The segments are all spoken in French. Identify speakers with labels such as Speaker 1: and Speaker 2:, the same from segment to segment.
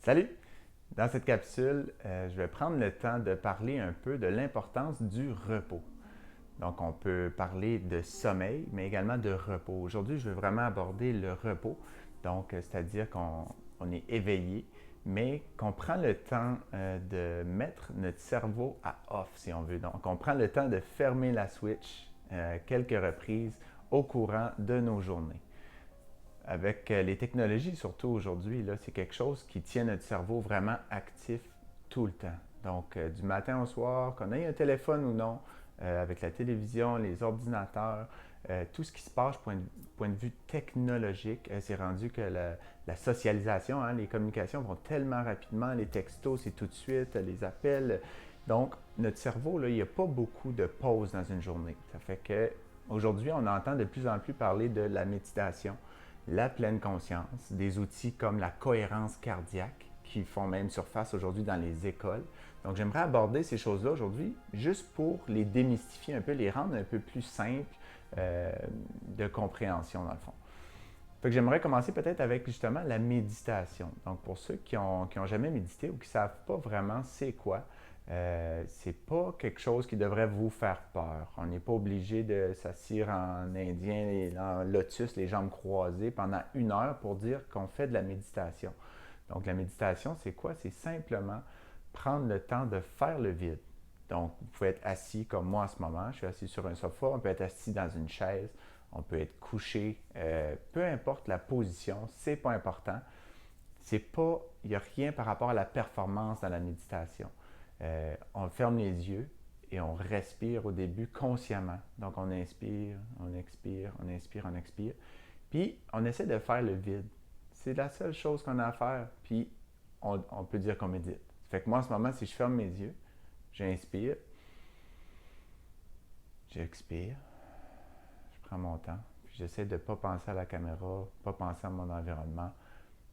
Speaker 1: Salut! Dans cette capsule, je vais prendre le temps de parler un peu de l'importance du repos. Donc, on peut parler de sommeil, mais également de repos. Aujourd'hui, je veux vraiment aborder le repos, donc c'est-à-dire qu'on est éveillé, mais qu'on prend le temps de mettre notre cerveau à off, si on veut. Donc, on prend le temps de fermer la switch quelques reprises au courant de nos journées. Avec les technologies, surtout aujourd'hui, là, c'est quelque chose qui tient notre cerveau vraiment actif tout le temps. Donc, du matin au soir, qu'on ait un téléphone ou non, avec la télévision, les ordinateurs, tout ce qui se passe point de vue technologique, c'est rendu que la socialisation, hein, les communications vont tellement rapidement, les textos, c'est tout de suite, les appels. Donc, notre cerveau, là, il n'y a pas beaucoup de pauses dans une journée. Ça fait que aujourd'hui, on entend de plus en plus parler de la méditation, la pleine conscience, des outils comme la cohérence cardiaque qui font même surface aujourd'hui dans les écoles. Donc j'aimerais aborder ces choses-là aujourd'hui juste pour les démystifier un peu, les rendre un peu plus simples de compréhension dans le fond. Fait que j'aimerais commencer peut-être avec justement la méditation. Donc pour ceux qui ont jamais médité ou qui ne savent pas vraiment c'est quoi, c'est pas quelque chose qui devrait vous faire peur. On n'est pas obligé de s'asseoir en indien, en lotus, les jambes croisées pendant 1 heure pour dire qu'on fait de la méditation. Donc la méditation, c'est quoi? C'est simplement prendre le temps de faire le vide. Donc, vous pouvez être assis comme moi en ce moment. Je suis assis sur un sofa. On peut être assis dans une chaise. On peut être couché. Peu importe la position, c'est pas important. C'est pas, il n'y a rien par rapport à la performance dans la méditation. On ferme les yeux et on respire au début consciemment. Donc, on inspire, on expire, on inspire, on expire. Puis, on essaie de faire le vide. C'est la seule chose qu'on a à faire. Puis, on peut dire qu'on médite. Fait que moi, en ce moment, si je ferme mes yeux, j'inspire, j'expire, je prends mon temps, puis j'essaie de ne pas penser à la caméra, pas penser à mon environnement,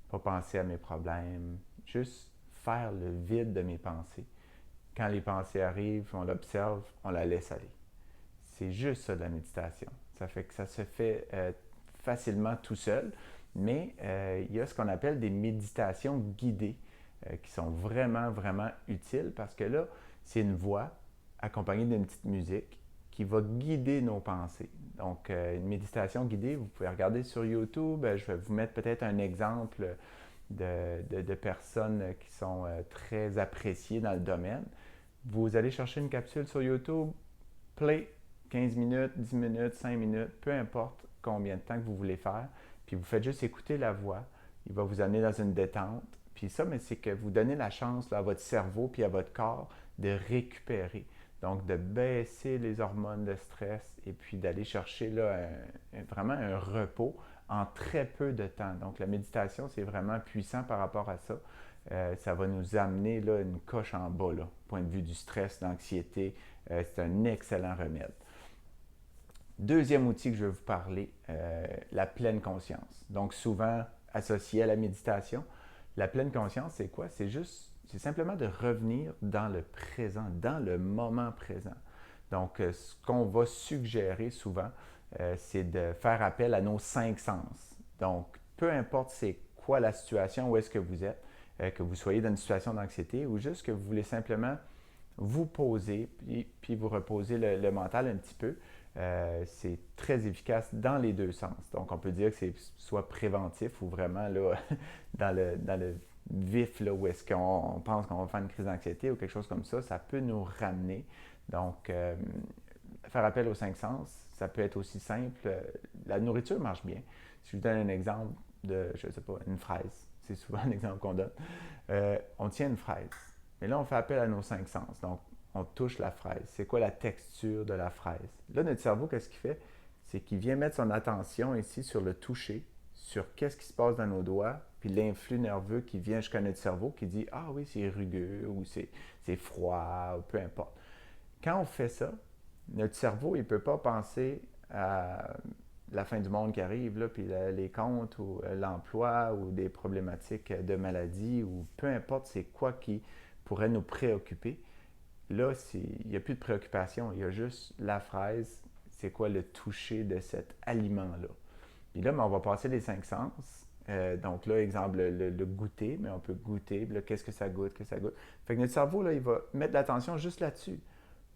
Speaker 1: pas penser à mes problèmes, juste faire le vide de mes pensées. Quand les pensées arrivent, on l'observe, on la laisse aller. C'est juste ça de la méditation. Ça fait que ça se fait facilement tout seul, mais il y a ce qu'on appelle des méditations guidées qui sont vraiment, vraiment utiles parce que là, c'est une voix accompagnée d'une petite musique qui va guider nos pensées. Donc, une méditation guidée, vous pouvez regarder sur YouTube. Je vais vous mettre peut-être un exemple de personnes qui sont très appréciées dans le domaine. Vous allez chercher une capsule sur YouTube, play, 15 minutes, 10 minutes, 5 minutes, peu importe combien de temps que vous voulez faire. Puis vous faites juste écouter la voix. Il va vous amener dans une détente. Puis ça, mais c'est que vous donnez la chance là, à votre cerveau puis à votre corps de récupérer. Donc, de baisser les hormones de stress et puis d'aller chercher là, vraiment un repos en très peu de temps. Donc, la méditation, c'est vraiment puissant par rapport à ça. Ça va nous amener là, une coche en bas, là, point de vue du stress, l'anxiété. C'est un excellent remède. Deuxième outil que je vais vous parler, la pleine conscience. Donc, souvent associé à la méditation. La pleine conscience, c'est quoi? C'est simplement de revenir dans le présent, dans le moment présent. Donc, ce qu'on va suggérer souvent, c'est de faire appel à nos 5 sens. Donc, peu importe c'est quoi la situation, où est-ce que vous êtes, que vous soyez dans une situation d'anxiété ou juste que vous voulez simplement vous poser puis vous reposer le mental un petit peu, c'est très efficace dans les deux sens. Donc, on peut dire que c'est soit préventif ou vraiment là, dans le vif, là, où est-ce qu'on pense qu'on va faire une crise d'anxiété ou quelque chose comme ça peut nous ramener. Donc, faire appel aux 5 sens, ça peut être aussi simple. La nourriture marche bien. Si je vous donne un exemple de, je ne sais pas, une fraise, c'est souvent un exemple qu'on donne. On tient une fraise, mais là, on fait appel à nos 5 sens. Donc, on touche la fraise. C'est quoi la texture de la fraise? Là, notre cerveau, qu'est-ce qu'il fait? C'est qu'il vient mettre son attention ici sur le toucher, sur qu'est-ce qui se passe dans nos doigts, puis l'influx nerveux qui vient jusqu'à notre cerveau qui dit ah oui, c'est rugueux ou c'est froid, ou peu importe. Quand on fait ça, notre cerveau, il ne peut pas penser à la fin du monde qui arrive, là, puis les comptes ou l'emploi ou des problématiques de maladie ou peu importe c'est quoi qui pourrait nous préoccuper. Là, il n'y a plus de préoccupation, il y a juste la fraise, c'est quoi le toucher de cet aliment-là. Puis là, on va passer les 5 sens. Donc là, exemple, le goûter, mais on peut goûter. Là, qu'est-ce que ça goûte, que ça goûte. Fait que notre cerveau, là, il va mettre l'attention juste là-dessus.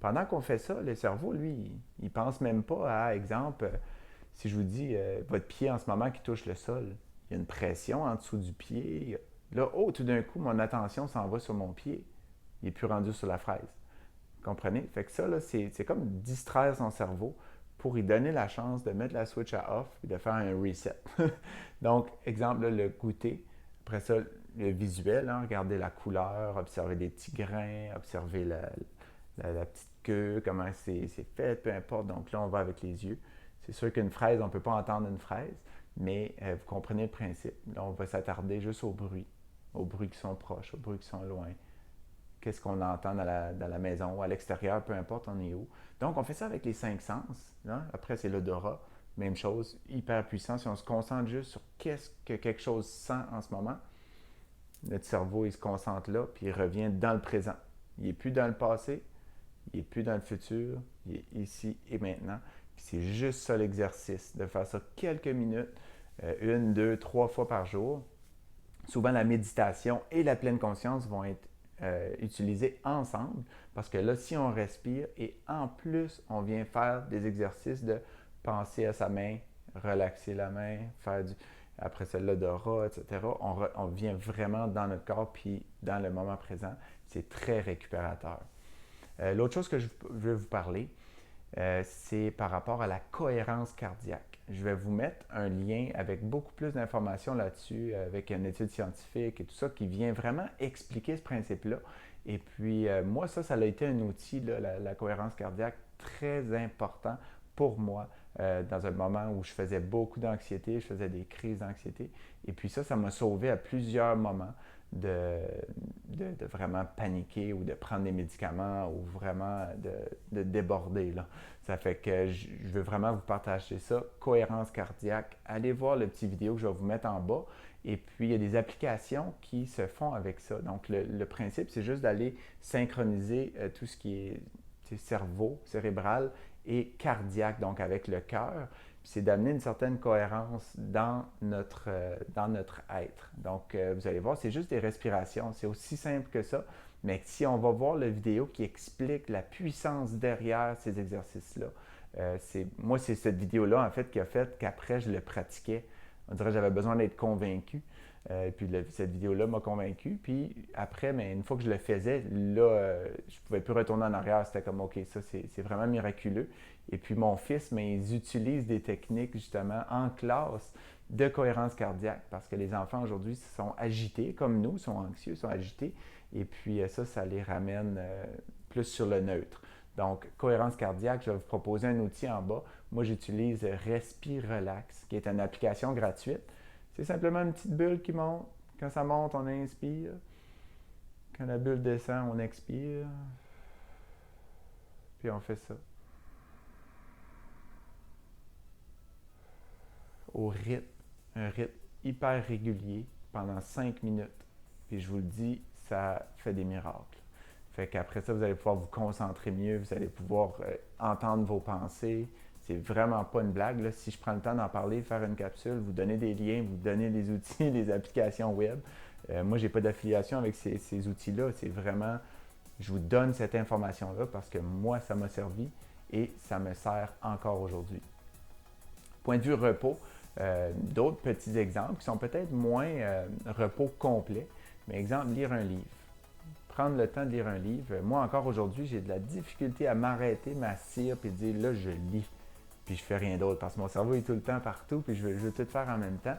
Speaker 1: Pendant qu'on fait ça, le cerveau, lui, il pense même pas à, exemple, si je vous dis votre pied en ce moment qui touche le sol, il y a une pression en dessous du pied. Là, oh, tout d'un coup, mon attention s'en va sur mon pied. Il n'est plus rendu sur la fraise. Vous comprenez? Fait que ça, là, c'est comme distraire son cerveau pour lui donner la chance de mettre la switch à off et de faire un reset. Donc, exemple, là, le goûter. Après ça, le visuel, hein, regarder la couleur, observer des petits grains, observer la petite queue, comment c'est fait, peu importe. Donc là, on va avec les yeux. C'est sûr qu'une fraise, on ne peut pas entendre une fraise, mais vous comprenez le principe. Là, on va s'attarder juste aux bruits qui sont proches, aux bruits qui sont loin. Qu'est-ce qu'on entend dans la maison ou à l'extérieur, peu importe, on est où. Donc, on fait ça avec les 5 sens. Hein? Après, c'est l'odorat. Même chose, hyper puissant. Si on se concentre juste sur qu'est-ce que quelque chose sent en ce moment, notre cerveau, il se concentre là, puis il revient dans le présent. Il n'est plus dans le passé, il n'est plus dans le futur, il est ici et maintenant. Puis c'est juste ça l'exercice, de faire ça quelques minutes, une, deux, trois fois par jour. Souvent, la méditation et la pleine conscience vont être utilisées ensemble parce que là, si on respire et en plus, on vient faire des exercices de penser à sa main, relaxer la main, faire du... Après ça, l'odorat, etc. On vient vraiment dans notre corps puis dans le moment présent. C'est très récupérateur. L'autre chose que je veux vous parler, c'est par rapport à la cohérence cardiaque. Je vais vous mettre un lien avec beaucoup plus d'informations là-dessus, avec une étude scientifique et tout ça, qui vient vraiment expliquer ce principe-là. Et puis, moi, ça a été un outil, là, la cohérence cardiaque, très important pour moi dans un moment où je faisais beaucoup d'anxiété, je faisais des crises d'anxiété. Et puis ça m'a sauvé à plusieurs moments de vraiment paniquer ou de prendre des médicaments ou vraiment de déborder. Là. Ça fait que je veux vraiment vous partager ça. Cohérence cardiaque. Allez voir le petit vidéo que je vais vous mettre en bas. Et puis, il y a des applications qui se font avec ça. Donc, le principe, c'est juste d'aller synchroniser tout ce qui est cerveau, cérébral et cardiaque, donc avec le cœur. C'est d'amener une certaine cohérence dans notre être. Donc, vous allez voir, c'est juste des respirations. C'est aussi simple que ça. Mais si on va voir la vidéo qui explique la puissance derrière ces exercices-là, moi, c'est cette vidéo-là, en fait, qui a fait qu'après, je le pratiquais. On dirait que j'avais besoin d'être convaincu. Puis cette vidéo-là m'a convaincu. Puis après, mais une fois que je le faisais, là, je ne pouvais plus retourner en arrière. C'était comme, OK, ça, c'est vraiment miraculeux. Et puis mon fils, mais ils utilisent des techniques justement en classe de cohérence cardiaque parce que les enfants aujourd'hui sont agités, comme nous, sont anxieux, sont agités. Et puis ça les ramène plus sur le neutre. Donc, cohérence cardiaque, je vais vous proposer un outil en bas. Moi, j'utilise Respire Relax, qui est une application gratuite. C'est simplement une petite bulle qui monte. Quand ça monte, on inspire. Quand la bulle descend, on expire. Puis on fait ça. Au rythme, un rythme hyper régulier pendant 5 minutes. Puis je vous le dis, ça fait des miracles. Fait qu'après ça, vous allez pouvoir vous concentrer mieux, vous allez pouvoir entendre vos pensées. C'est vraiment pas une blague. Là. Si je prends le temps d'en parler, faire une capsule, vous donner des liens, vous donner des outils, des applications web. Moi, j'ai pas d'affiliation avec ces outils-là. C'est vraiment, je vous donne cette information-là parce que moi, ça m'a servi et ça me sert encore aujourd'hui. Point de vue repos, d'autres petits exemples qui sont peut-être moins repos complet, mais exemple, lire un livre. Prendre le temps de lire un livre. Moi, encore aujourd'hui, j'ai de la difficulté à m'arrêter, m'assire et dire là, je lis. Puis je fais rien d'autre parce que mon cerveau est tout le temps partout puis je veux tout faire en même temps.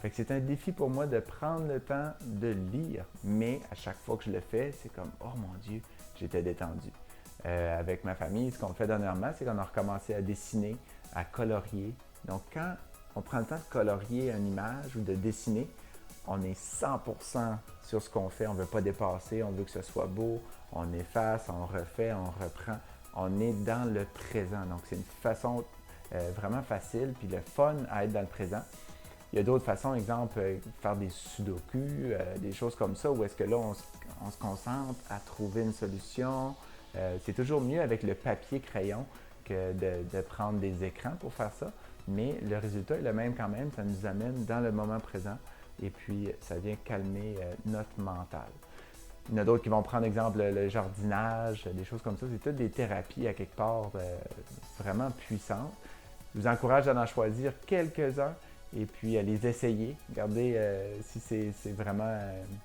Speaker 1: Fait que c'est un défi pour moi de prendre le temps de lire, mais à chaque fois que je le fais, c'est comme oh mon Dieu, j'étais détendu. Avec ma famille, ce qu'on fait dernièrement, c'est qu'on a recommencé à dessiner, à colorier. Donc quand on prend le temps de colorier une image ou de dessiner, on est 100% sur ce qu'on fait, on ne veut pas dépasser, on veut que ce soit beau, on efface, on refait, on reprend. On est dans le présent. Donc, c'est une façon vraiment facile puis le fun à être dans le présent. Il y a d'autres façons, exemple, faire des sudoku, des choses comme ça, où est-ce que là, on se concentre à trouver une solution. C'est toujours mieux avec le papier-crayon que de prendre des écrans pour faire ça. mais le résultat est le même quand même, ça nous amène dans le moment présent et puis ça vient calmer notre mental. Il y en a d'autres qui vont prendre exemple le jardinage, des choses comme ça. C'est toutes des thérapies à quelque part vraiment puissantes. Je vous encourage à en choisir quelques-uns et puis à les essayer. Regardez si c'est vraiment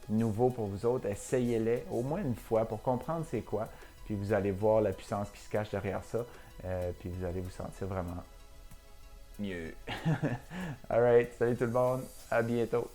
Speaker 1: nouveau pour vous autres, essayez-les au moins une fois pour comprendre c'est quoi. Puis vous allez voir la puissance qui se cache derrière ça. Puis vous allez vous sentir vraiment mieux. Alright, salut tout le monde, à bientôt.